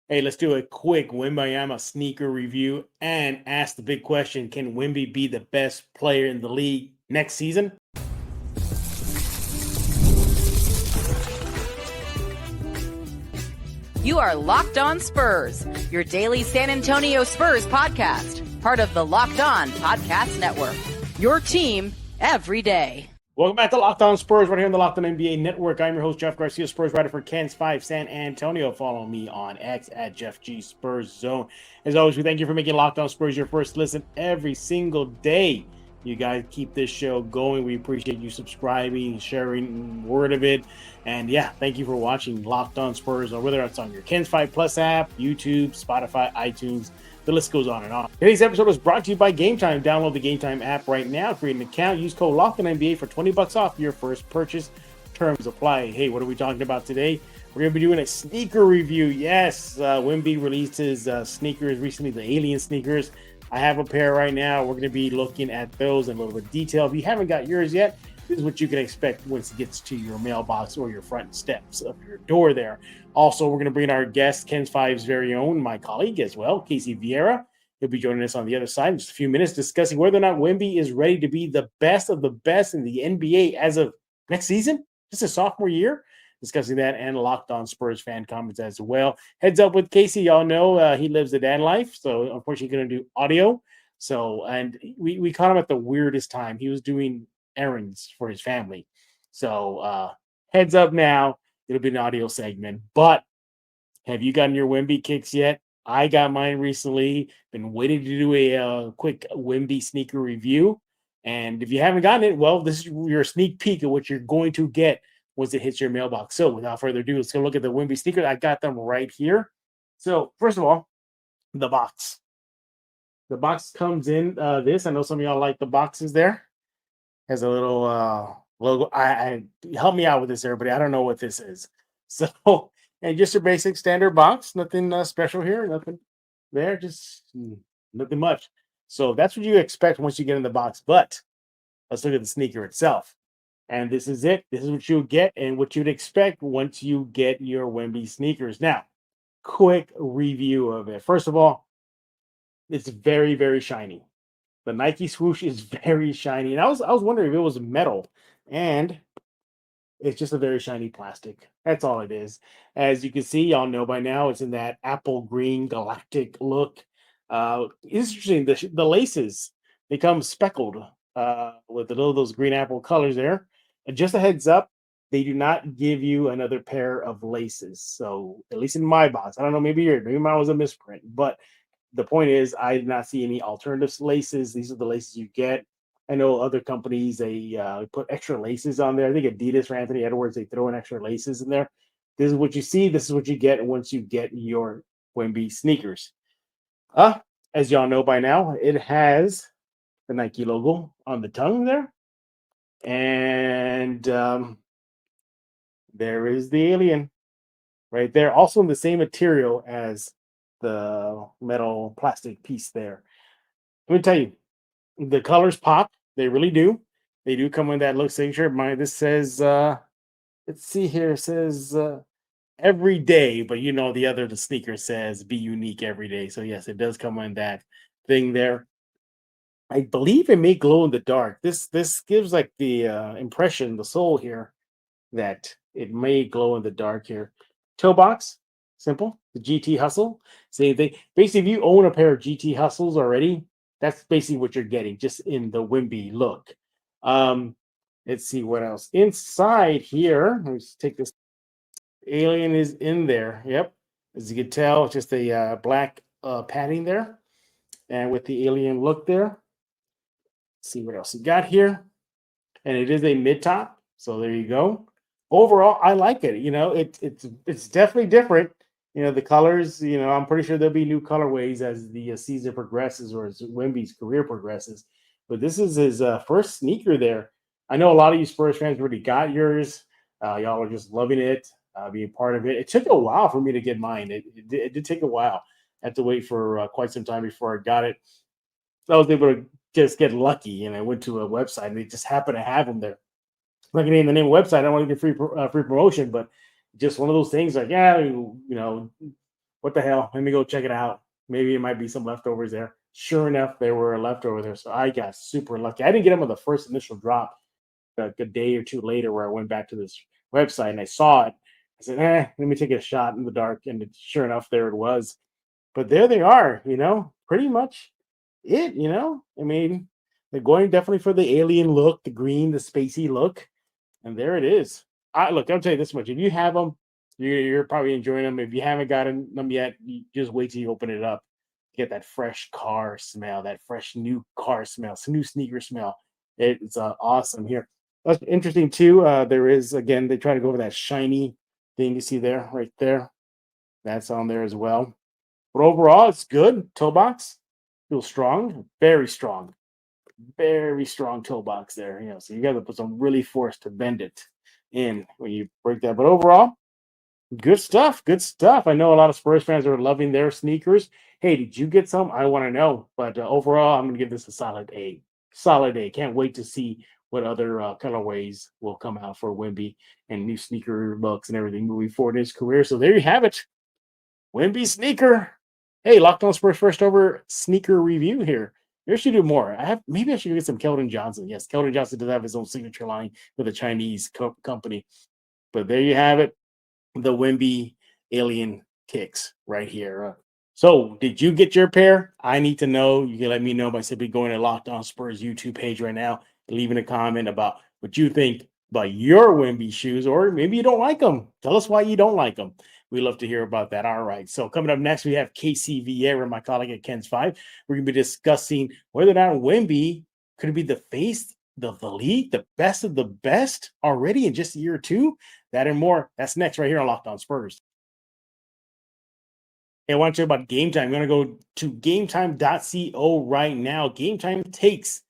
Hey, let's do a quick Wembyama sneaker review and ask the big question: can Wemby be the best player in the league next season? You are Locked On Spurs, your daily San Antonio Spurs podcast, part of the Locked On Podcast Network. Your team every day. Welcome back to Locked On Spurs, right here on the Locked On NBA Network. I'm your host, Jeff Garcia, Spurs writer for Ken's 5 San Antonio. Follow me on X at Jeff G Spurs Zone. As always, we thank you for making Locked On Spurs your first listen every single day. You guys keep this show going. We appreciate you subscribing, sharing word of it. And yeah, thank you for watching Locked On Spurs, or whether it's on your Ken's 5 Plus app, YouTube, Spotify, iTunes. The list goes on and on. Today's episode was brought to you by Game Time. Download the Game Time app right now. Create an account. Use code LOCKEDONNBA for $20 off your first purchase. Terms apply. Hey, what are we talking about today? We're going to be doing a sneaker review. Yes, Wemby released his sneakers recently, the Alien sneakers. I have a pair right now. We're going to be looking at those in a little bit of detail. If you haven't got yours yet, this is what you can expect once it gets to your mailbox or your front steps of your door there. Also, we're going to bring in our guest, Ken's 5's very own, my colleague as well, Casey Viera. He'll be joining us on the other side in just a few minutes, discussing whether or not Wemby is ready to be the best of the best in the NBA as of next season, just a sophomore year. Discussing that and Locked On Spurs fan comments as well. Heads up with Casey, y'all know he lives the dad life, so unfortunately going to do audio. So, and we caught him at the weirdest time. He was doing errands for his family. So, heads up now, it'll be an audio segment. But have you gotten your Wemby kicks yet? I got mine recently. Been waiting to do a quick Wemby sneaker review. And if you haven't gotten it, well, this is your sneak peek of what you're going to get once it hits your mailbox. So without further ado, let's go look at the Wemby sneakers. I got them right here. So first of all, the box. The box comes in this. I know some of y'all like the boxes there. Has a little logo. I help me out with this, everybody. I don't know what this is. So, and just a basic standard box. Nothing special here. Nothing there. Just nothing much. So that's what you expect once you get in the box. But let's look at the sneaker itself. And this is it. This is what you'll get and what you'd expect once you get your Wemby sneakers. Now, quick review of it. First of all, it's very, very shiny. The Nike swoosh is very shiny. And I was wondering if it was metal. And it's just a very shiny plastic. That's all it is. As you can see, y'all know by now, it's in that apple green galactic look. It's interesting. The laces, they come speckled with those green apple colors there. And just a heads up, they do not give you another pair of laces. So at least in my box, I don't know, maybe mine was a misprint, but the point is I did not see any alternative laces. These are the laces you get. I know other companies, they put extra laces on there. I think Adidas or Anthony Edwards, they throw in extra laces in there. This is what you see. This is what you get once you get your Wemby sneakers. As y'all know by now, it has the Nike logo on the tongue there. And there is the Alien right there. Also in the same material as the metal plastic piece there. Let me tell you, the colors pop. They really do. They do come in that look signature. This says, let's see here. It says every day, but the sneaker says be unique every day. So yes, it does come in that thing there. I believe it may glow in the dark. This gives like the impression, the soul here, that it may glow in the dark here. Toe box, simple. The GT Hustle, same thing. Basically, if you own a pair of GT Hustles already, that's basically what you're getting, just in the Wemby look. Let's see what else inside here. Let me just take this. Alien is in there. Yep, as you can tell, just a black padding there, and with the Alien look there. See what else you got here. And it is a mid top. So there you go. Overall, I like it. It's definitely different. The colors, I'm pretty sure there'll be new colorways as the season progresses or as Wemby's career progresses. But this is his first sneaker there. I know a lot of you Spurs fans already got yours. Y'all are just loving it, being part of it. It took a while for me to get mine. It did take a while. I had to wait for quite some time before I got it. So I was able to just get lucky, and I went to a website, and they just happened to have them there. I'm not going to name the name of the website. I don't want to get free promotion, but just one of those things like, yeah, what the hell? Let me go check it out. Maybe it might be some leftovers there. Sure enough, there were leftovers there. So I got super lucky. I didn't get them on the first initial drop. A day or two later, where I went back to this website and I saw it. I said, let me take a shot in the dark. And sure enough, there it was. But there they are, pretty much it. I mean, they're going definitely for the alien look, the green, the spacey look. And there it is. Look, I'll tell you this much. If you have them, you're probably enjoying them. If you haven't gotten them yet, you just wait till you open it up. Get that fresh car smell, that fresh new car smell, new sneaker smell. It's awesome here. That's interesting too. There is, again, they try to go over that shiny thing you see there, right there. That's on there as well. But overall, it's good. Toe box feels strong, very strong toe box there. So you got to put some really force to bend it in when you break that. But overall, good stuff. Good stuff. I know a lot of Spurs fans are loving their sneakers. Hey, did you get some? I want to know. But overall, I'm going to give this a solid A. Solid A. Can't wait to see what other colorways will come out for Wemby and new sneaker looks and everything moving forward in his career. So there you have it. Wemby sneaker. Hey, Locked On Spurs first over sneaker review here. Maybe I should do more. Maybe I should get some Keldon Johnson. Yes, Keldon Johnson does have his own signature line with a Chinese company. But there you have it. The Wemby alien kicks right here. So did you get your pair? I need to know. You can let me know by simply going to Locked On Spurs YouTube page right now, leaving a comment about what you think about your Wemby shoes, or maybe you don't like them. Tell us why you don't like them. We love to hear about that. All right. So coming up next, we have Casey Viera, my colleague at Ken's 5. We're going to be discussing whether or not Wemby could be the face of the league, the best of the best already in just a year or two. That and more. That's next right here on Locked On Spurs. Hey, I want to tell you about Game Time. I'm going to go to gametime.co right now. Game Time takes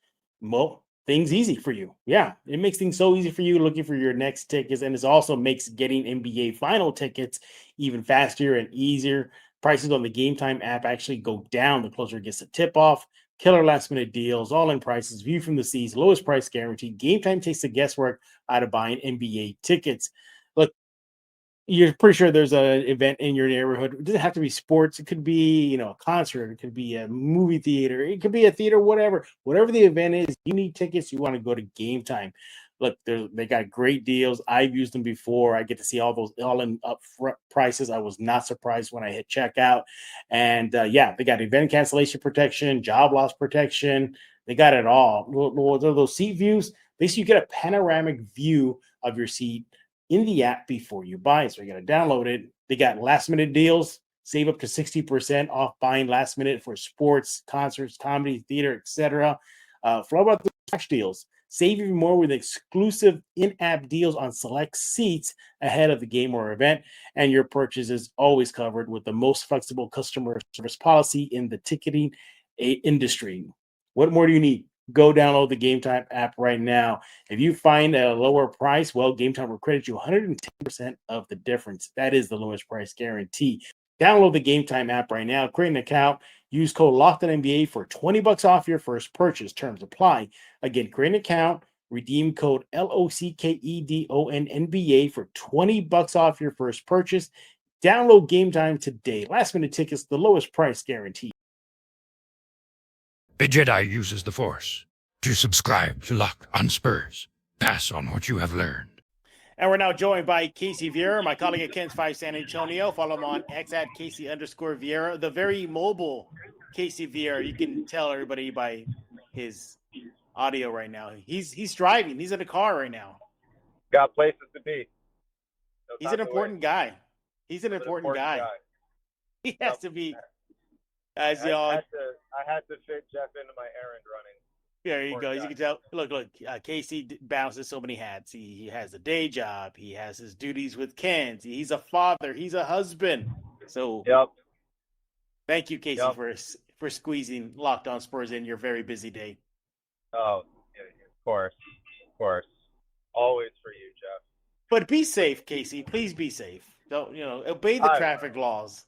things easy for you. Yeah, it makes things so easy for you looking for your next tickets, and it also makes getting NBA final tickets even faster and easier. Prices on the Game Time app actually go down the closer it gets to tip-off. Killer last-minute deals, all-in prices, view from the seats, lowest price guarantee. Game Time takes the guesswork out of buying NBA tickets. Look, you're pretty sure there's an event in your neighborhood. It doesn't have to be sports. It could be, a concert. It could be a movie theater. It could be a theater, whatever. Whatever the event is, you need tickets. You want to go to Game Time. Look, they got great deals. I've used them before. I get to see all those all-in upfront prices. I was not surprised when I hit checkout. And, they got event cancellation protection, job loss protection. They got it all. Those seat views, basically you get a panoramic view of your seat in the app before you buy. So you got to download it. They got last minute deals, save up to 60% off buying last minute for sports, concerts, comedy, theater, etc. For about the flash deals, save even more with exclusive in-app deals on select seats ahead of the game or event. And your purchase is always covered with the most flexible customer service policy in the ticketing industry. What more do you need? Go download the Game Time app right now. If you find a lower price, well, Game Time will credit you 110% of the difference. That is the lowest price guarantee. Download the Game Time app right now. Create an account. Use code LOCKEDONNBA for $20 off your first purchase. Terms apply. Again, create an account. Redeem code LOCKEDONNBA for $20 off your first purchase. Download Game Time today. Last minute tickets, the lowest price guarantee. A Jedi uses the Force. To subscribe to Locked On Spurs, pass on what you have learned. And we're now joined by Casey Viera, my colleague at Ken's 5 San Antonio. Follow him on X at Casey_Viera. The very mobile Casey Viera. You can tell everybody by his audio right now. He's driving. He's in a car right now. Got places to be. No, he's an important guy. He's an important guy. He has to be. I had to fit Jeff into my errand running. There you go. As you can tell, look, Casey bounces so many hats. He has a day job. He has his duties with Ken. He's a father. He's a husband. So, thank you, Casey, for squeezing Locked On Spurs in your very busy day. Oh, yeah, of course. Always for you, Jeff. But be safe, Casey. Please be safe. Don't obey the traffic laws.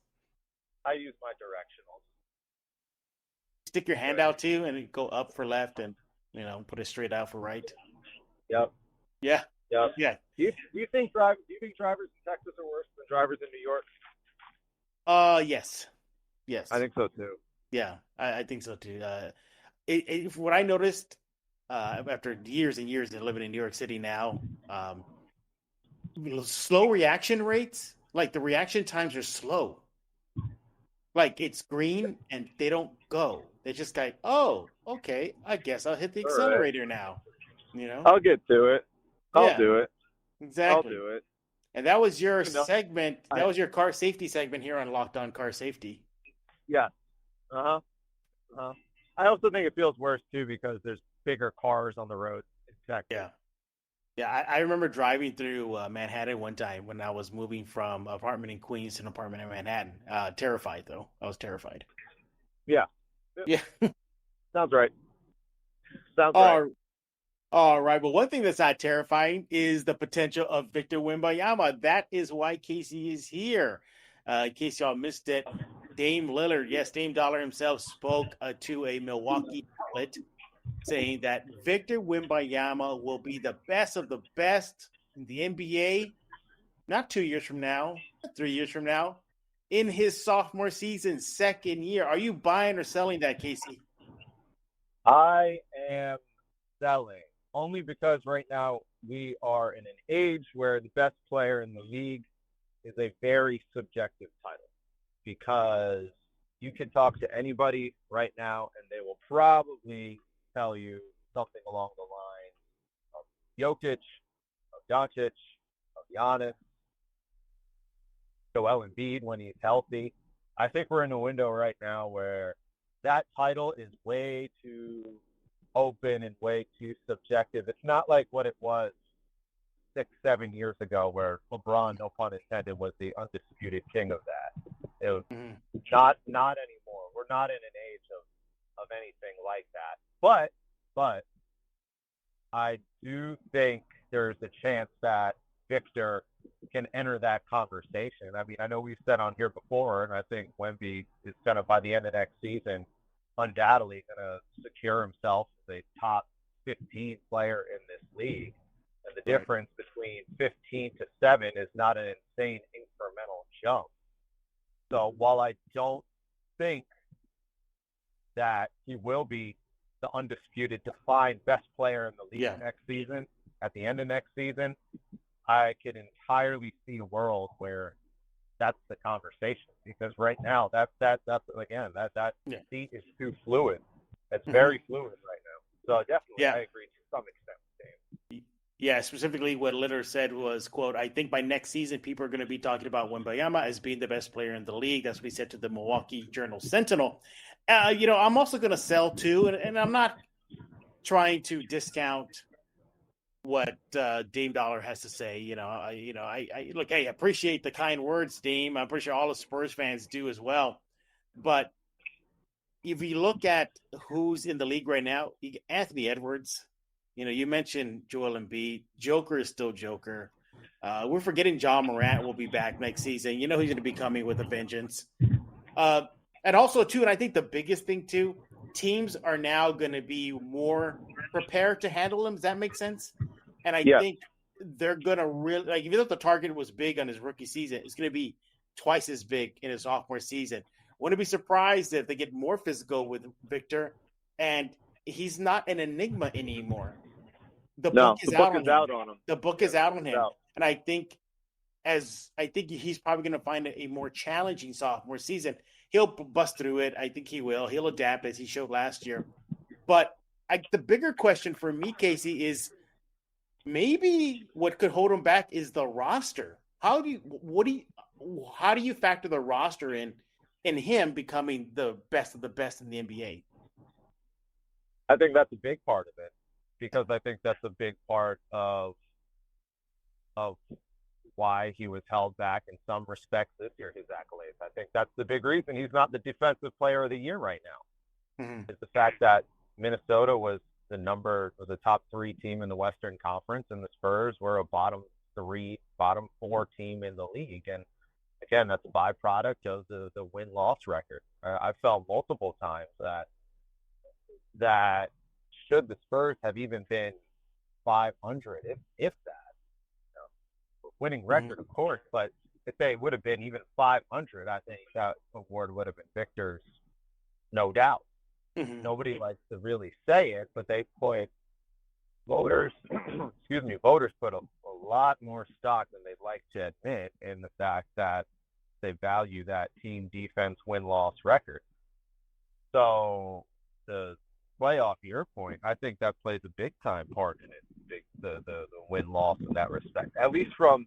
I use my directionals. Stick your hand out too, and go up for left, and put it straight out for right. Yep. Yeah. Yep. Yeah. Do you think drivers in Texas are worse than drivers in New York? Yes. Yes. I think so too. Yeah, I think so too. What I noticed after years and years of living in New York City now, slow reaction rates, like the reaction times are slow. Like it's green and they don't go. They're just like, oh, okay, I guess I'll hit the All right. accelerator now. You know? I'll get to it. I'll Yeah, do it. I'll exactly. do it. And that was your You know, segment. I- That was your car safety segment here on Locked On Car Safety. Yeah. Uh-huh. Uh-huh. I also think it feels worse too because there's bigger cars on the road in Texas. Yeah. Yeah, I remember driving through Manhattan one time when I was moving from apartment in Queens to an apartment in Manhattan. Terrified, though. I was terrified. Yeah. Yeah. Sounds right. Sounds right. All right. But one thing that's not terrifying is the potential of Victor Wembanyama. That is why Casey is here. In case y'all missed it, Dame Lillard, yes, Dame Dollar himself spoke to a Milwaukee outlet saying that Victor Wembanyama will be the best of the best in the NBA, not 2 years from now, 3 years from now, in his sophomore season, second year. Are you buying or selling that, Casey? I am selling only because right now we are in an age where the best player in the league is a very subjective title because you can talk to anybody right now and they will probably tell you something along the lines of Jokic, of Doncic, of Giannis, Joel Embiid when he's healthy. I think we're in a window right now where that title is way too open and way too subjective. It's not like what it was 6-7 years ago where LeBron, no pun intended, was the undisputed king of that. It was not anymore. We're not in an age of anything like that. But I do think there's a chance that Victor can enter that conversation. I mean, I know we've said on here before, and I think Wemby is going to, by the end of next season, undoubtedly going to secure himself as a top 15 player in this league. And the difference between 15 to 7 is not an insane incremental jump. So while I don't think that he will be the undisputed, defined best player in the league next season, at the end of next season, I could entirely see a world where that's the conversation. Because right now, that seat is too fluid. It's very fluid right now. So definitely, I agree to some extent with Dave. Yeah, specifically what Lillard said was, quote, I think by next season, people are going to be talking about Wembanyama as being the best player in the league. That's what he said to the Milwaukee Journal-Sentinel. I'm also going to sell too, and I'm not trying to discount what Dame Dollar has to say. I look, hey, I appreciate the kind words, Dame. I'm pretty sure all the Spurs fans do as well. But if you look at who's in the league right now, Anthony Edwards, you mentioned Joel Embiid. Joker is still Joker. We're forgetting John Morant will be back next season. He's going to be coming with a vengeance. And also, too, and I think the biggest thing, too, teams are now going to be more prepared to handle him. Does that make sense? And I think they're going to really, like, even though the target was big on his rookie season, it's going to be twice as big in his sophomore season. Wouldn't be surprised if they get more physical with Victor, and he's not an enigma anymore. The book is out on him. The book is out on him. And I think he's probably going to find a more challenging sophomore season. He'll bust through it. I think he will. He'll adapt as he showed last year. But the bigger question for me, Casey, is maybe what could hold him back is the roster. How do you factor the roster in him becoming the best of the best in the NBA? I think that's a big part of it, because I think that's a big part of why he was held back in some respects this year, his accolades. I think that's the big reason he's not the defensive player of the year right now. Is the fact that Minnesota was the top 3 team in the Western Conference, and the Spurs were a bottom 4 team in the league. And again, that's a byproduct of the win-loss record. I felt multiple times that should the Spurs have even been 500, if that, winning record, of course, but if they would have been even 500, I think that award would have been Victor's, no doubt. Mm-hmm. Nobody likes to really say it, but they put voters, voters put a lot more stock than they'd like to admit in the fact that they value that team defense win-loss record. So the playoff year point, I think that plays a big time part in it. The win-loss in that respect, at least from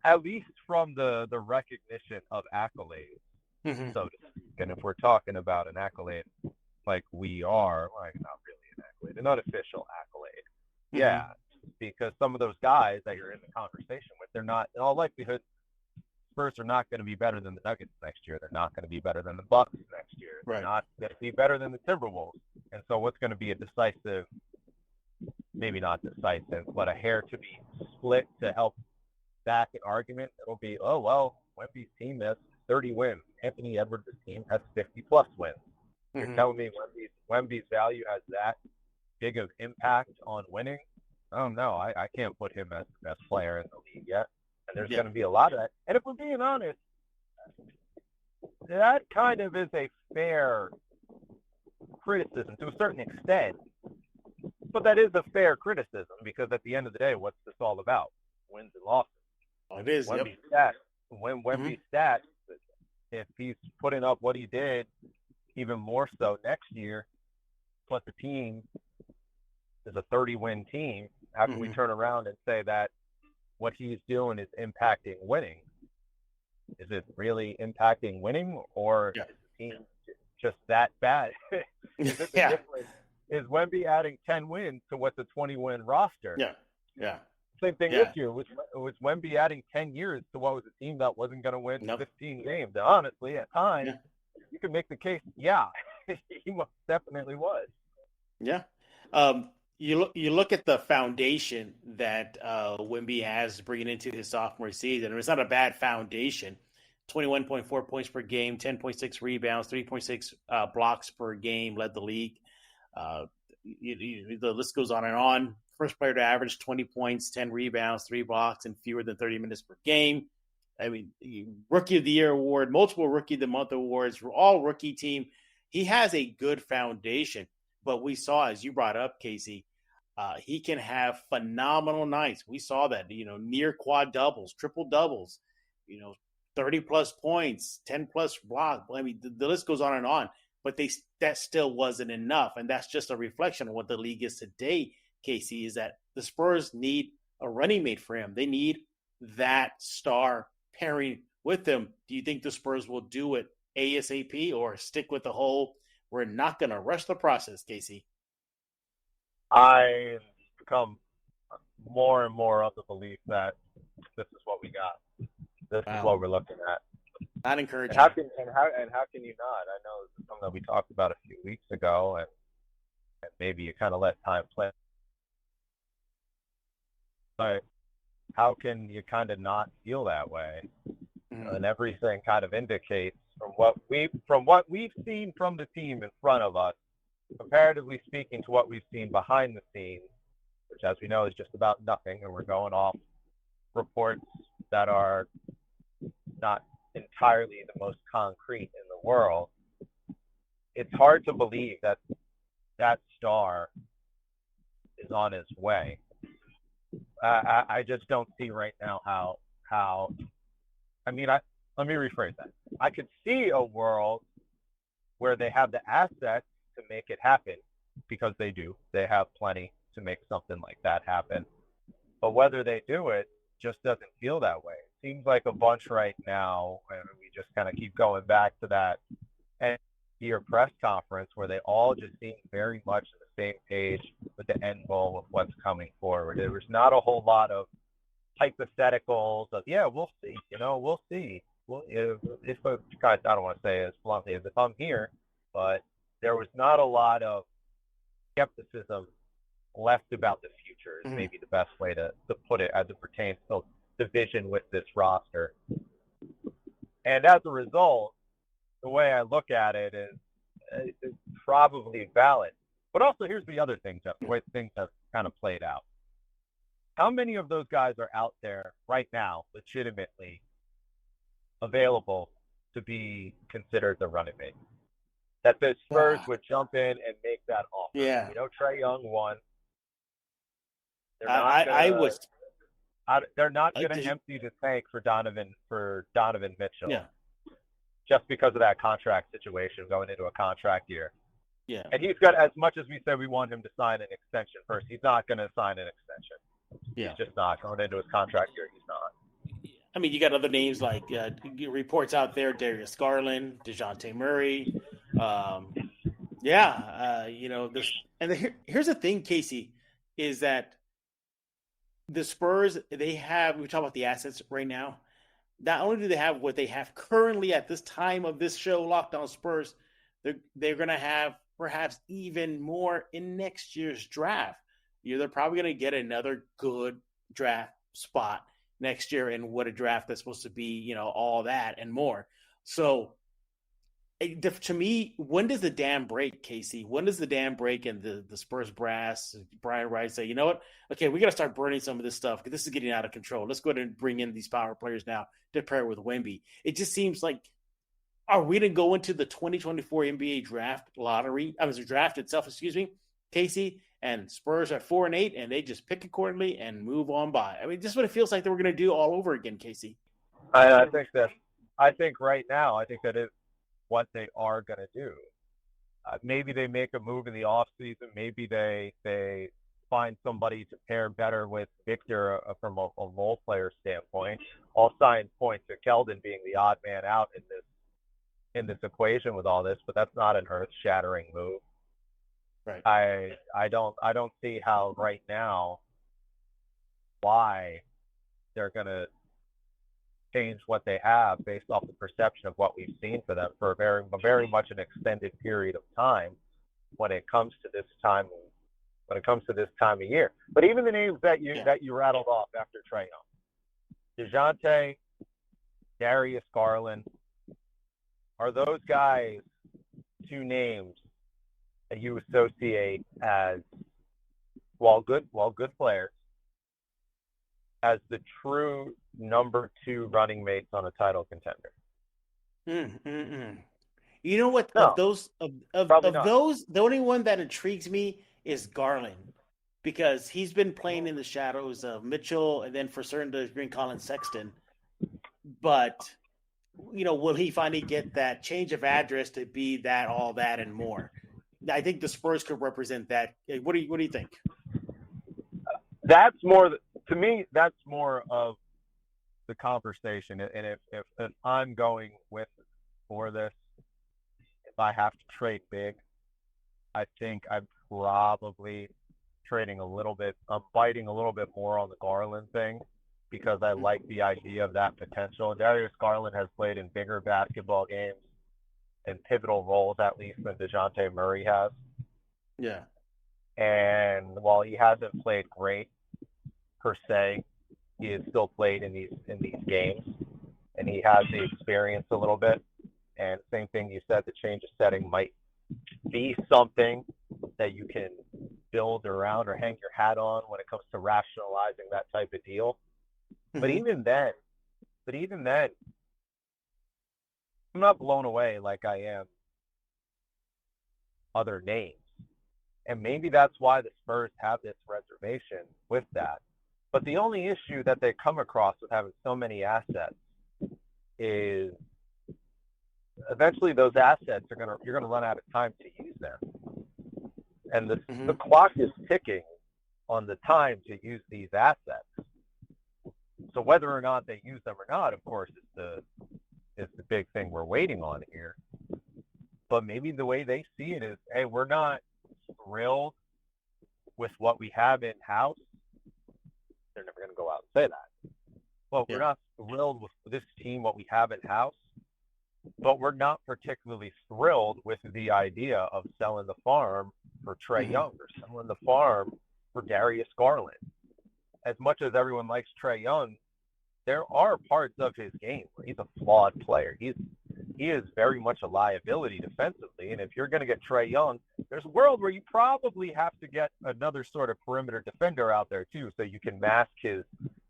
the recognition of accolades, Mm-hmm. so to speak. And if we're talking about an accolade like we are, like not really an accolade, an unofficial accolade, Mm-hmm. yeah, because some of those guys that you're in the conversation with, they're not, in all likelihood, Spurs are not going to be better than the Nuggets next year. They're not going to be better than the Bucks next year. They're Right. not going to be better than the Timberwolves. And so what's going to be a decisive, maybe not decisive, but a hair to be split to help back an argument? It'll be, oh, well, Wemby's team has 30 wins. Anthony Edwards' team has 50-plus wins. Mm-hmm. You're telling me Wemby's value has that big of impact on winning? Oh, no, I can't put him as the best player in the league yet. And there's going to be a lot of that. And if we're being honest, that kind of is a fair criticism to a certain extent. But that is a fair criticism because at the end of the day, what's this all about? Wins and losses. Oh, it is. Wemby's Yep. stats, Wemby's stats, if he's putting up what he did, even more so next year, plus the team is a 30-win team, how can we turn around and say that what he's doing is impacting winning? Is it really impacting winning, or is the team just that bad? Is it the difference? Is Wemby adding 10 wins to what's a 20-win roster? Yeah. Same thing this year. Was Wemby adding 10 years to what was a team that wasn't going to win 15 games? And honestly, at times, you can make the case, he most definitely was. Yeah. You look at the foundation that Wemby has bringing into his sophomore season, and it's not a bad foundation. 21.4 points per game, 10.6 rebounds, 3.6 blocks per game, led the league. The list goes on and on. First player to average 20 points, 10 rebounds, 3 blocks, and fewer than 30 minutes per game. I mean, Rookie of the Year award, multiple Rookie of the Month awards, all rookie team. He has a good foundation. But we saw, as you brought up, Casey, he can have phenomenal nights. We saw that, near quad doubles, triple doubles, 30-plus points, 10-plus blocks. I mean, the list goes on and on. But that still wasn't enough. And that's just a reflection of what the league is today, Casey, is that the Spurs need a running mate for him. They need that star pairing with him. Do you think the Spurs will do it ASAP or stick with the whole, we're not going to rush the process, Casey? I become more and more of the belief that this is what we got. This is what we're looking at. Not encouraging. How can you not? I know this is something that we talked about a few weeks ago, and maybe you kind of let time play. But how can you kind of not feel that way? And everything kind of indicates from what we've seen from the team in front of us, comparatively speaking to what we've seen behind the scenes, which, as we know, is just about nothing, and we're going off reports that are not entirely the most concrete in the world. It's hard to believe that star is on his way. I just don't see right now how. I mean, let me rephrase that. I could see a world where they have the assets to make it happen, because they do. They have plenty to make something like that happen. But whether they do it just doesn't feel that way. It seems like a bunch right now, and we just kind of keep going back to that end-year press conference where they all just seem very much on the same page with the end goal of what's coming forward. There was not a whole lot of hypotheticals of, we'll see, we'll see. Well, if guys, I don't want to say as bluntly as if I'm here, but there was not a lot of skepticism left about the future is maybe the best way to put it as it pertains to the vision with this roster. And as a result, the way I look at it is it's probably valid. But also, here's the other thing, Jeff, the way things have kind of played out. How many of those guys are out there right now legitimately available to be considered the running mate. That the Spurs would jump in and make that offer. Yeah. We know Trae Young won. They're not gonna empty the tank for Donovan Mitchell. Yeah. Just because of that contract situation going into a contract year. Yeah. And he's got, as much as we said we want him to sign an extension first, he's not going to sign an extension. Yeah. He's just not. Going into his contract year, he's not. I mean, you got other names like reports out there, Darius Garland, DeJounte Murray. This. And here's the thing, Casey, is that the Spurs, we talk about the assets right now. Not only do they have what they have currently at this time of this show, Locked On Spurs, they're going to have perhaps even more in next year's draft. They're probably going to get another good draft spot next year in what a draft that's supposed to be, all that and more. So to me, when does the dam break, Casey? When does the dam break and the Spurs brass, Brian Wright, say, you know what? Okay, we got to start burning some of this stuff because this is getting out of control. Let's go ahead and bring in these power players now to pair with Wemby. It just seems like, are we going to go into the 2024 NBA draft draft itself, Casey, and Spurs are 4-8, and they just pick accordingly and move on by? I mean, this is what it feels like that we're going to do all over again, Casey. I think right now, I think that is what they are going to do. Maybe they make a move in the offseason. Maybe they find somebody to pair better with Victor from a role player standpoint. I'll sign points to Keldon being the odd man out in this equation with all this, but that's not an earth-shattering move. Right. I don't see how right now why they're going to change what they have based off the perception of what we've seen for them for a very much an extended period of time when it comes to this time of year. But even the names that you rattled off after Trae Young, DeJounte, Darius Garland, are those guys two names that you associate as while good players as the true number 2 running mates on a title contender? You know what? No, of those, the only one that intrigues me is Garland, because he's been playing in the shadows of Mitchell and then for certain degree Colin Sexton. But will he finally get that change of address to be that, all that, and more? I think the Spurs could represent that. What do you think? That's more, to me, that's more of the conversation. And if I'm going for this, if I have to trade big, I think I'm probably trading a little bit. I'm biting a little bit more on the Garland thing because I like the idea of that potential. Darius Garland has played in bigger basketball games and pivotal roles, at least, than DeJounte Murray has. Yeah. And while he hasn't played great per se, he has still played in these games, and he has the experience a little bit. And same thing you said, the change of setting might be something that you can build around or hang your hat on when it comes to rationalizing that type of deal. Mm-hmm. But even then, I'm not blown away like I am other names. And maybe that's why the Spurs have this reservation with that. But the only issue that they come across with having so many assets is eventually those assets you're gonna run out of time to use them. And the clock is ticking on the time to use these assets. So whether or not they use them or not, of course, is the big thing we're waiting on here. But maybe the way they see it is, hey, we're not thrilled with what we have in-house. They're never going to go out and say that. Well, we're not thrilled with this team, what we have in-house, but we're not particularly thrilled with the idea of selling the farm for Trae Young or selling the farm for Darius Garland. As much as everyone likes Trae Young, there are parts of his game where he's a flawed player. He is very much a liability defensively. And if you're going to get Trae Young, there's a world where you probably have to get another sort of perimeter defender out there too, so you can mask his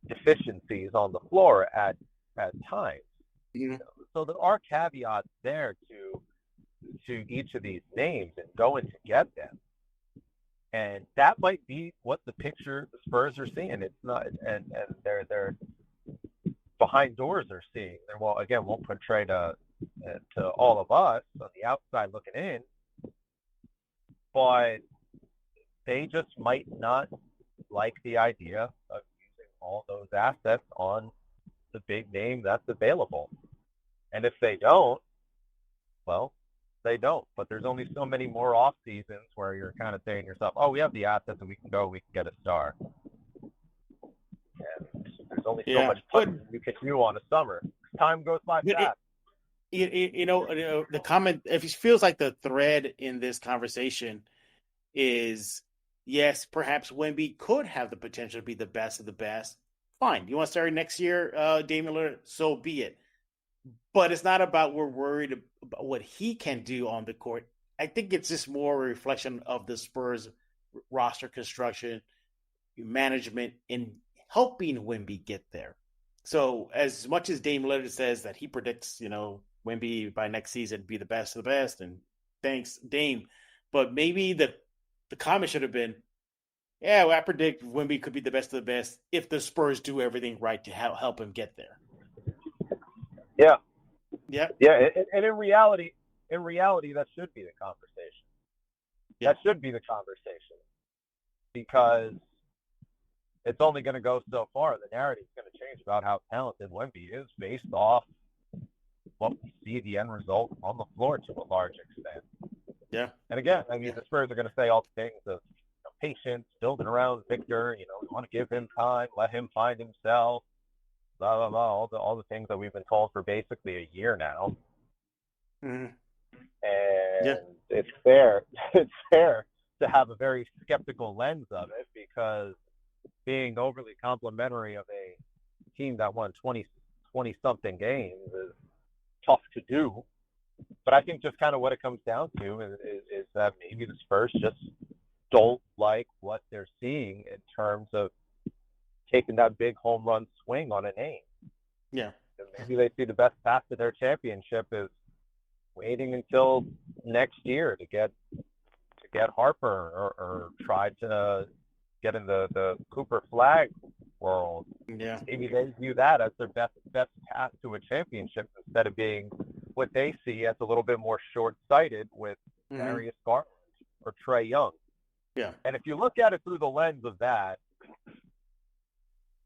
deficiencies on the floor at times. So there are caveats there to each of these names and going to get them. And that might be what the picture the Spurs are seeing. It's not, and they're behind doors are seeing. And well, again, won't portray to all of us on the outside looking in, but they just might not like the idea of using all those assets on the big name that's available. And if they don't, well, they don't. But there's only so many more off seasons where you're kind of saying to yourself, "Oh, we have the assets and we can get a star." And there's only so much you can do on a summer. Time goes by fast. The comment, if it feels like the thread in this conversation is, yes, perhaps Wemby could have the potential to be the best of the best. Fine. You want to start next year, Damian Lillard? So be it. But it's not about we're worried about what he can do on the court. I think it's just more a reflection of the Spurs roster construction, management, in helping Wemby get there. So as much as Dame Lillard says that he predicts, Wemby by next season be the best of the best, and thanks, Dame. But maybe the comment should have been, yeah, well, I predict Wemby could be the best of the best if the Spurs do everything right to help him get there. Yeah. Yeah. Yeah. And in reality, that should be the conversation. Yeah. That should be the conversation because it's only going to go so far. The narrative is going to change about how talented Wemby is based off what we see the end result on the floor to a large extent. Yeah. And again, the Spurs are going to say all the things of patience, building around Victor. We want to give him time, let him find himself. Blah blah blah, all the things that we've been told for basically a year now. Mm-hmm. And it's fair to have a very skeptical lens of it because being overly complimentary of a team that won 20 something games is tough to do. But I think just kind of what it comes down to is that maybe the Spurs just don't like what they're seeing in terms of taking that big home run swing on a name. Yeah. And maybe they see the best path to their championship is waiting until next year to get Harper or try to get in the Cooper Flag world. Yeah. Maybe they view that as their best path to a championship instead of being what they see as a little bit more short-sighted with Darius Garland or Trae Young. Yeah. And if you look at it through the lens of that,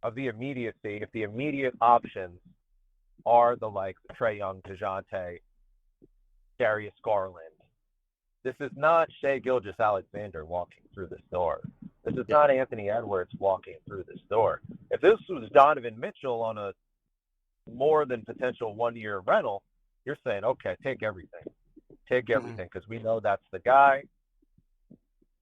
of the immediacy, if the immediate options are the likes of Trae Young, DeJounte, Darius Garland, this is not Shai Gilgeous-Alexander walking through this door. This is not Anthony Edwards walking through this door. If this was Donovan Mitchell on a more than potential 1-year rental, you're saying, okay, take everything. Take everything because we know that's the guy.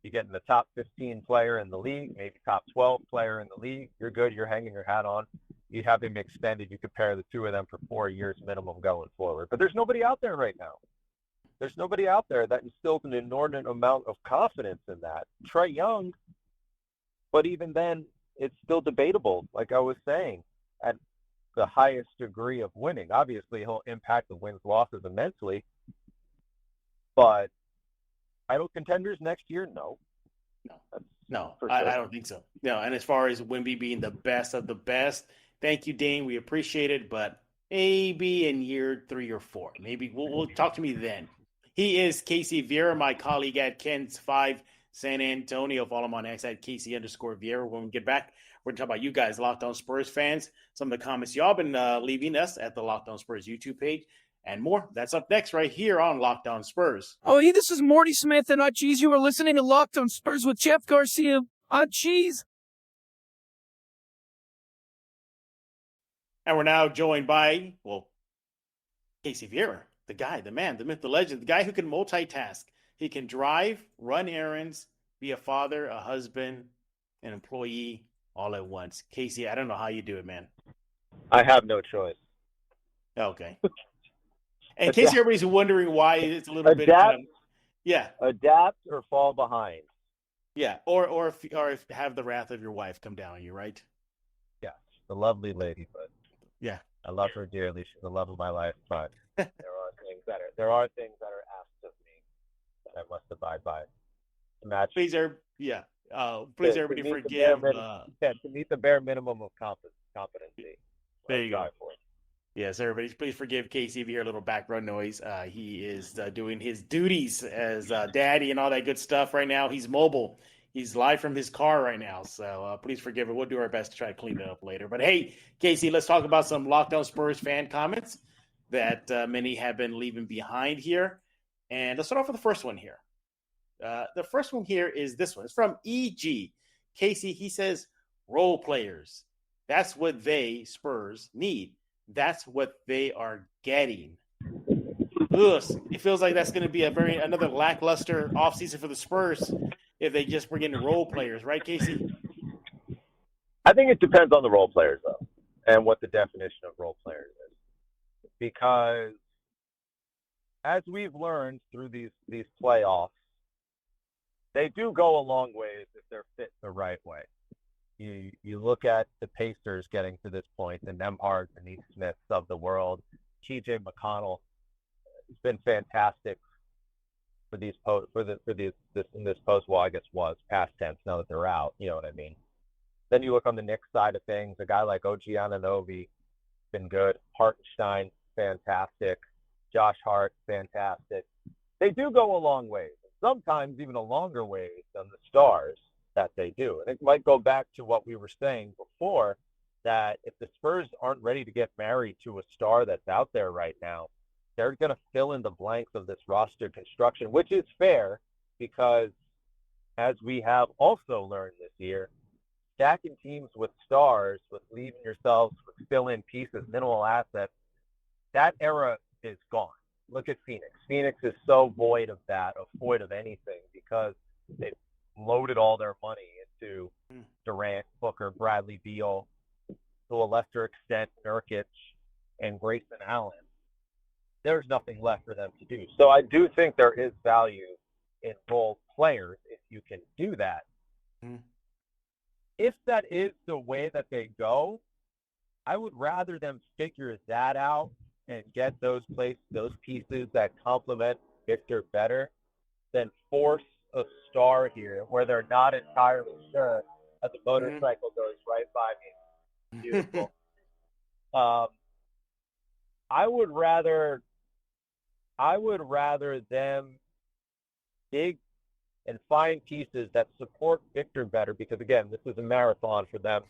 You get in the top 15 player in the league, maybe top 12 player in the league. You're good. You're hanging your hat on. You have him extended. You could pair the two of them for 4 years minimum going forward. But there's nobody out there right now. There's nobody out there that instills an inordinate amount of confidence in that. Trae Young, but even then, it's still debatable, like I was saying, at the highest degree of winning. Obviously, he'll impact the wins, losses immensely. But title contenders next year? No. No, sure. I don't think so. No, and as far as Wemby being the best of the best, thank you, Dane. We appreciate it, but maybe in year 3 or 4. Maybe we'll talk to me then. He is Casey Viera, my colleague at Ken's 5 San Antonio. Follow him on X at Casey_Viera. When we get back, we're going to talk about you guys, Locked On Spurs fans, some of the comments y'all been leaving us at the Locked On Spurs YouTube page, and more. That's up next right here on Locked On Spurs. Oh, hey, this is Morty Smith, and geez, you are listening to Locked On Spurs with Jeff Garcia. Geez. And we're now joined by, Casey Viera, the guy, the man, the myth, the legend, the guy who can multitask. He can drive, run errands, be a father, a husband, an employee, all at once. Casey, I don't know how you do it, man. I have no choice. Okay. In case everybody's wondering why it's a little adapt, bit, adapt or fall behind. Yeah, or if have the wrath of your wife come down on you, right? Yeah, the lovely lady, but yeah, I love her dearly. She's the love of my life, but there are things that are asked of me that I must abide by to match Please, please to everybody meet the bare forgive. minimum. To meet the bare minimum of competency. There you go. For. Yes, everybody, please forgive Casey if you hear a little background noise. He is doing his duties as daddy and all that good stuff right now. He's mobile. He's live from his car right now. So please forgive it. We'll do our best to try to clean it up later. But hey, Casey, let's talk about some Locked On Spurs fan comments that many have been leaving behind here. And let's start off with the first one here. The first one here is this one. It's from EG. Casey, he says, role players. That's what they, Spurs, need. That's what they are getting. Ugh, it feels like that's going to be another lackluster offseason for the Spurs if they just bring in role players, right, Casey? I think it depends on the role players, though, and what the definition of role players is. Because as we've learned through these playoffs, they do go a long ways if they're fit the right way. You look at the Pacers getting to this point, the Nemhard, the Neesmiths of the world, TJ McConnell. It's been fantastic for these in this post. Well, I guess was past tense now that they're out. You know what I mean. Then you look on the Knicks side of things. A guy like OG Anunoby, been good. Hartenstein, fantastic. Josh Hart, fantastic. They do go a long ways. Sometimes even a longer ways than the stars that they do. And it might go back to what we were saying before, that if the Spurs aren't ready to get married to a star that's out there right now, they're going to fill in the blanks of this roster construction, which is fair because, as we have also learned this year, stacking teams with stars, with leaving yourselves with fill-in pieces, minimal assets, that era is gone. Look at Phoenix. Phoenix is so void of that, void of anything, because they've loaded all their money into Durant, Booker, Bradley Beal, to a lesser extent Nurkic, and Grayson Allen. There's nothing left for them to do. So I do think there is value in role players if you can do that. If that is the way that they go, I would rather them figure that out and get those pieces that complement Victor better than force a star here where they're not entirely sure that the motorcycle goes right by me. Beautiful. I would rather them dig and find pieces that support Victor better, because again, this is a marathon for them,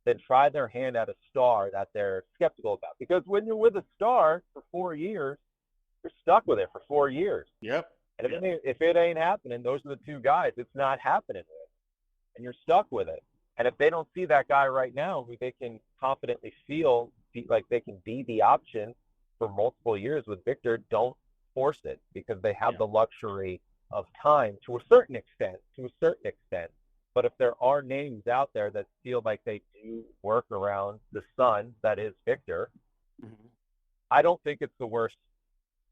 than try their hand at a star that they're skeptical about. Because when you're with a star for 4 years, you're stuck with it for 4 years. Yep. And if it ain't happening, those are the two guys it's not happening with. And you're stuck with it. And if they don't see that guy right now who they can confidently feel like they can be the option for multiple years with Victor, don't force it, because they have the luxury of time to a certain extent. But if there are names out there that feel like they do work around the sun that is Victor, I don't think it's the worst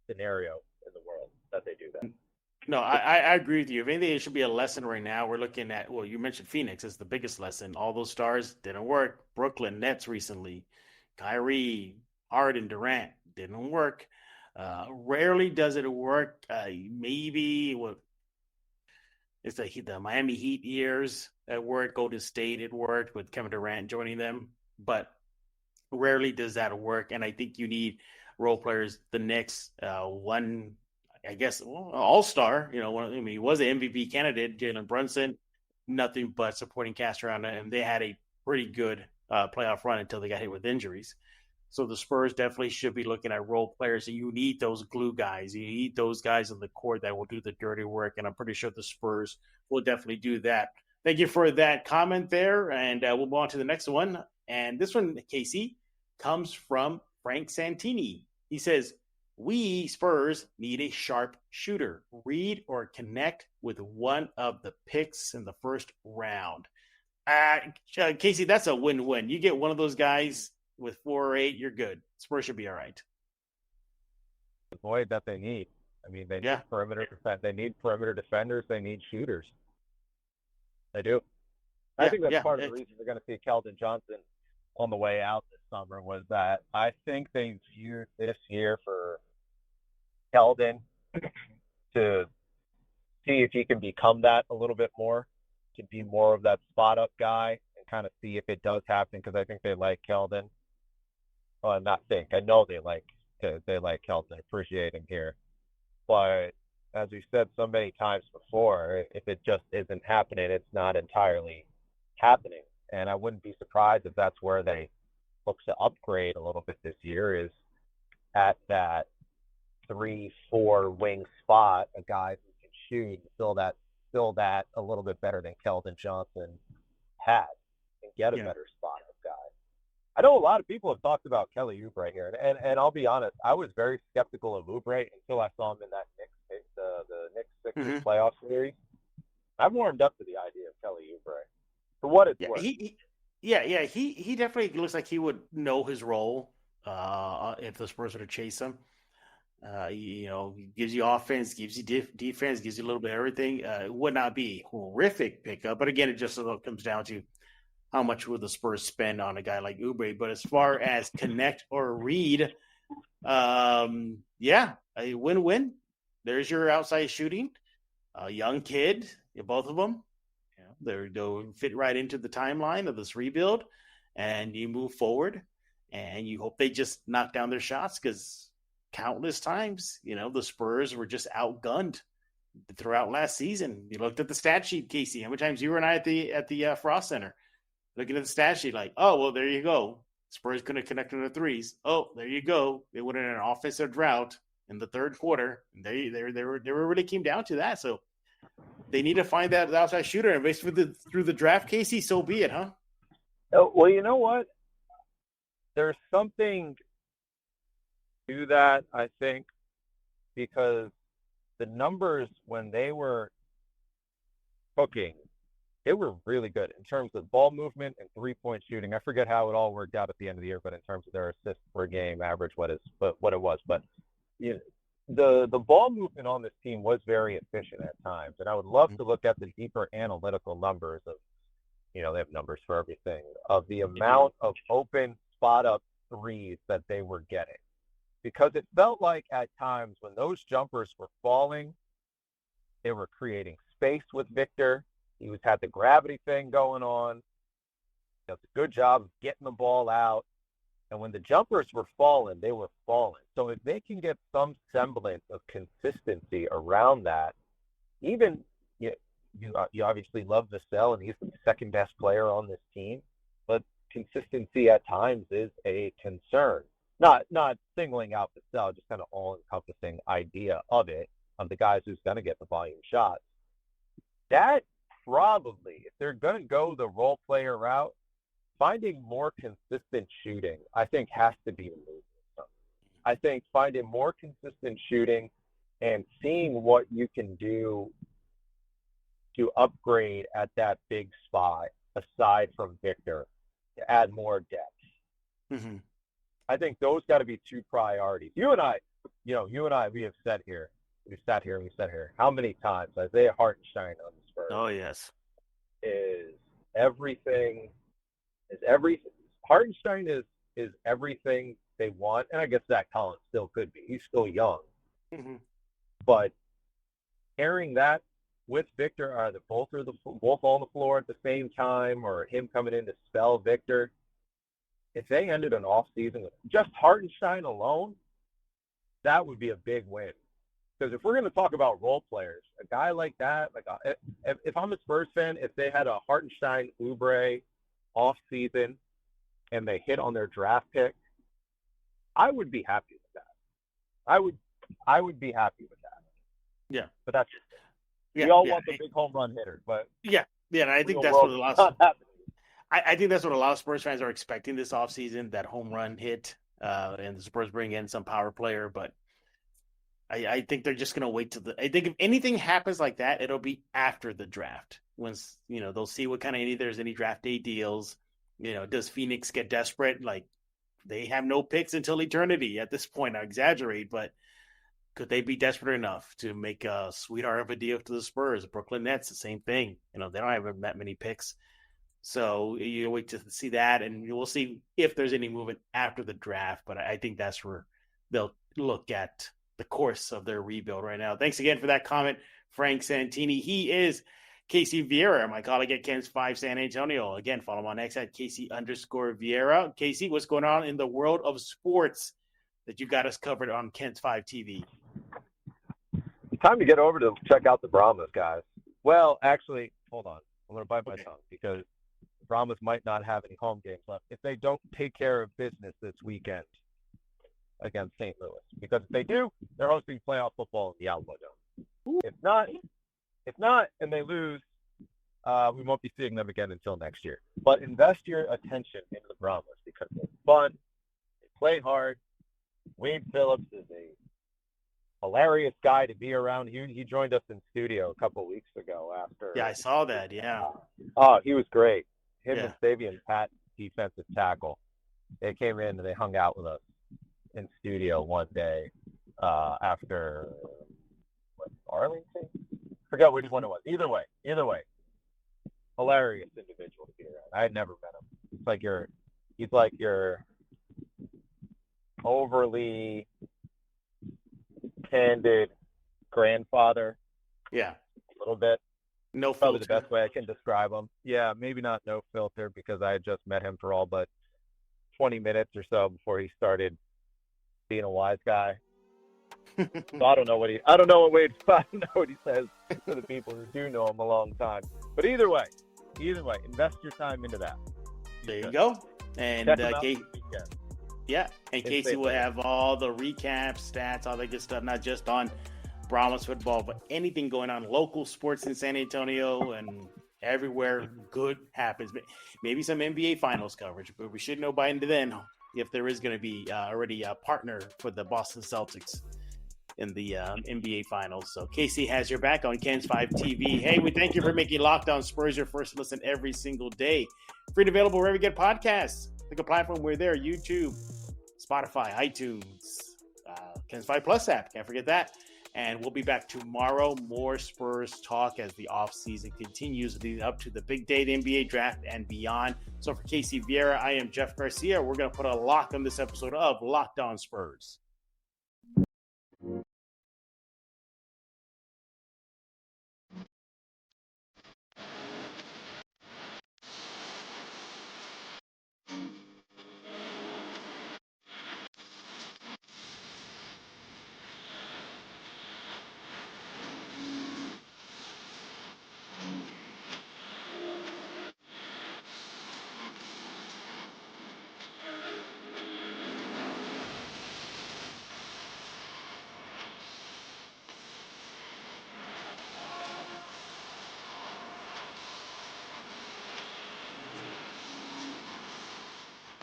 scenario in the world that they do that. No, I agree with you. If anything, it should be a lesson right now. We're looking at, well, you mentioned Phoenix as the biggest lesson. All those stars didn't work. Brooklyn Nets recently, Kyrie, Harden, Durant, didn't work. Rarely does it work. Maybe it's the Miami Heat years at work. Golden State, it worked with Kevin Durant joining them, but rarely does that work. And I think you need role players. The Knicks, all-star. He was an MVP candidate. Jalen Brunson, nothing but supporting cast around it, and they had a pretty good playoff run until they got hit with injuries. So the Spurs definitely should be looking at role players, and you need those glue guys. You need those guys on the court that will do the dirty work, and I'm pretty sure the Spurs will definitely do that. Thank you for that comment there, and we'll move on to the next one. And this one, Casey, comes from Frank Santini. He says, we Spurs need a sharp shooter. Read or connect with one of the picks in the first round. Casey, that's a win-win. You get one of those guys with 4 or 8, you're good. Spurs should be all right. The void that they need. I mean, they need perimeter defense. They need perimeter defenders. They need shooters. They do. I think that's part of the reason they're going to see Keldon Johnson on the way out this summer was that I think they viewed this year for Keldon to see if he can become that a little bit more, to be more of that spot up guy and kind of see if it does happen, because I think they like Keldon. Well, not think. I know they like Keldon. I appreciate him here. But as we said so many times before, if it just isn't happening, it's not entirely happening. And I wouldn't be surprised if that's where they look to upgrade a little bit this year, is at that 3-4 wing spot, a guy who can shoot, fill that a little bit better than Keldon Johnson had, and get a better spot up guy. I know a lot of people have talked about Kelly Oubre here, and I'll be honest, I was very skeptical of Oubre until I saw him in that Knicks Sixers playoff series. I've warmed up to the idea of Kelly Oubre. For what it's worth. He definitely looks like he would know his role if the Spurs were to chase him. He gives you offense, gives you defense, gives you a little bit of everything. It would not be a horrific pickup, but again, it just comes down to how much will the Spurs spend on a guy like Oubre. But as far as connect or read, a win-win. There's your outside shooting. A young kid, both of them. They'll fit right into the timeline of this rebuild, and you move forward, and you hope they just knock down their shots, because countless times, the Spurs were just outgunned throughout last season. You looked at the stat sheet, Casey. How many times you and I at the Frost Center looking at the stat sheet, like, oh well, there you go. Spurs couldn't connect on the threes. Oh, there you go. They went in an offensive drought in the third quarter. They really came down to that. So they need to find that outside shooter, and basically through the draft, Casey, so be it, huh? Oh, well, you know what? There's something to that, I think, because the numbers when they were cooking, they were really good in terms of ball movement and three-point shooting. I forget how it all worked out at the end of the year, but in terms of their assists per game average, what it was. But the ball movement on this team was very efficient at times, and I would love to look at the deeper analytical numbers of, they have numbers for everything, of the amount of open spot-up threes that they were getting. Because it felt like at times when those jumpers were falling, they were creating space with Victor. He had the gravity thing going on. He does a good job of getting the ball out. And when the jumpers were falling, they were falling. So if they can get some semblance of consistency around that, even you obviously love Vassell, and he's the second best player on this team, but consistency at times is a concern. Not singling out Vassell, just kind of all-encompassing idea of it, of the guys who's going to get the volume shots. That probably, if they're going to go the role player route, finding more consistent shooting, I think, has to be the move. I think finding more consistent shooting and seeing what you can do to upgrade at that big spot, aside from Victor, to add more depth. Mm-hmm. I think those got to be two priorities. You and I, we have sat here, how many times Isaiah Hartenstein on the Spurs? Oh, yes. Hartenstein is everything they want, and I guess Zach Collins still could be. He's still young. Mm-hmm. But pairing that with Victor, either both on the floor at the same time, or him coming in to spell Victor, if they ended an offseason with just Hartenstein alone, that would be a big win. Because if we're going to talk about role players, a guy like that, if I'm a Spurs fan, if they had a Hartenstein, Oubre offseason and they hit on their draft pick, I would be happy with that. I would be happy with that. Yeah. But that's we all want the big home run hitter, but and I think that's what a lot of I think that's what a lot of Spurs fans are expecting this offseason, that home run hit, and the Spurs bring in some power player. But I think they're just going to wait I think if anything happens like that, it'll be after the draft. Once, they'll see what kind of, there's any draft day deals. Does Phoenix get desperate? Like, they have no picks until eternity at this point. I exaggerate, but could they be desperate enough to make a sweetheart of a deal to the Spurs? The Brooklyn Nets, the same thing. They don't have that many picks. So you wait to see that, and we'll see if there's any movement after the draft. But I think that's where they'll look at the course of their rebuild right now. Thanks again for that comment, Frank Santini. He is Casey Viera, my colleague at Ken's 5 San Antonio. Again, follow him on X at Casey_Viera. Casey, what's going on in the world of sports that you got us covered on Ken's 5 TV? Time to get over to check out the Brahmas, guys. Well, actually, hold on. I'm going to bite my tongue because Brahmas might not have any home games left if they don't take care of business this weekend against St. Louis. Because if they do, they're hosting playoff football in the Alamo Dome. If not, and they lose, we won't be seeing them again until next year. But invest your attention into the Brahmas because they're fun, they play hard. Wade Phillips is a hilarious guy to be around. He joined us in studio a couple of weeks ago after. Yeah, I saw that. Yeah. He was great. Him and Savian Pat, defensive tackle. They came in and they hung out with us in studio one day after Arlington. Forgot which one it was. Either way, hilarious individual to be around. I had never met him. He's like your overly candid grandfather. Yeah. A little bit. No filter. Probably the best way I can describe him. Yeah, maybe not no filter because I had just met him for all but 20 minutes or so before he started being a wise guy. So I don't know what he says to the people who do know him a long time. But either way, invest your time into that. There you go. And Casey will have all the recaps, stats, all that good stuff, not just on Brahmas football, but anything going on, local sports in San Antonio and everywhere good happens. Maybe some NBA finals coverage, but we should know by then if there is going to be already a partner for the Boston Celtics in the NBA finals. So Casey has your back on Ken's 5 TV. Hey, we thank you for making Locked On Spurs your first listen every single day. Free and available wherever you get podcasts. Pick a platform. We're there. YouTube, Spotify, iTunes, Ken's 5 Plus app. Can't forget that. And we'll be back tomorrow. More Spurs talk as the offseason continues leading up to the big day, the NBA draft and beyond. So for Casey Viera, I am Jeff Garcia. We're going to put a lock on this episode of Locked On Spurs.